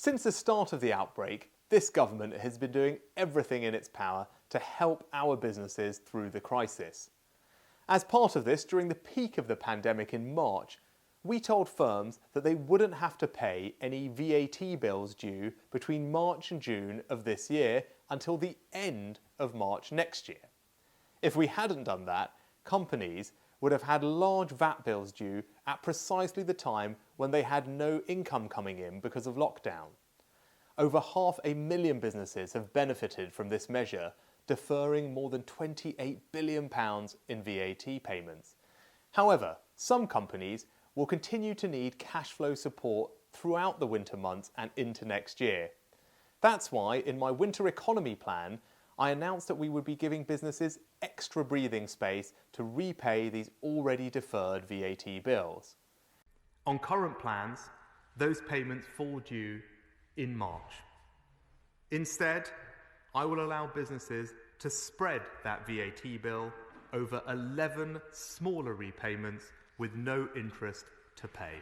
Since the start of the outbreak, this government has been doing everything in its power to help our businesses through the crisis. As part of this, during the peak of the pandemic in March, we told firms that they wouldn't have to pay any VAT bills due between March and June of this year until the end of March next year. If we hadn't done that, companies would have had large VAT bills due at precisely the time when they had no income coming in because of lockdown. Over 500,000 businesses have benefited from this measure, deferring more than £28 billion in VAT payments. However, some companies will continue to need cash flow support throughout the winter months and into next year. That's why, in my winter economy plan, I announced that we would be giving businesses extra breathing space to repay these already deferred VAT bills. On current plans, those payments fall due in March. Instead, I will allow businesses to spread that VAT bill over 11 smaller repayments with no interest to pay.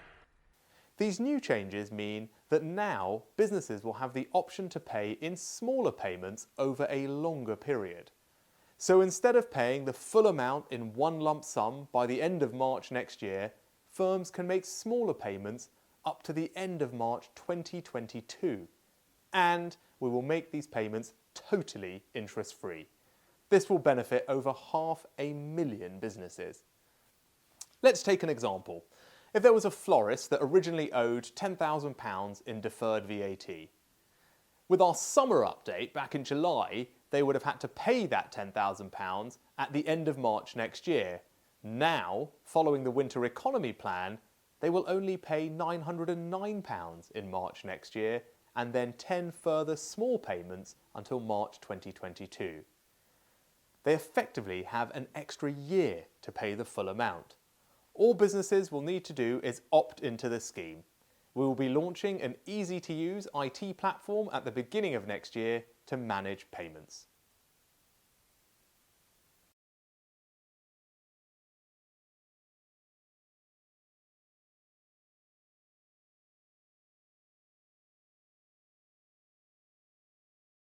These new changes mean that now businesses will have the option to pay in smaller payments over a longer period. So instead of paying the full amount in one lump sum by the end of March next year, firms can make smaller payments up to the end of March 2022. And we will make these payments totally interest-free. This will benefit over 500,000 businesses. Let's take an example. If there was a florist that originally owed £10,000 in deferred VAT. With our summer update back in July, they would have had to pay that £10,000 at the end of March next year. Now, following the winter economy plan, they will only pay £909 in March next year and then 10 further small payments until March 2022. They effectively have an extra year to pay the full amount. All businesses will need to do is opt into the scheme. We will be launching an easy-to-use IT platform at the beginning of next year to manage payments.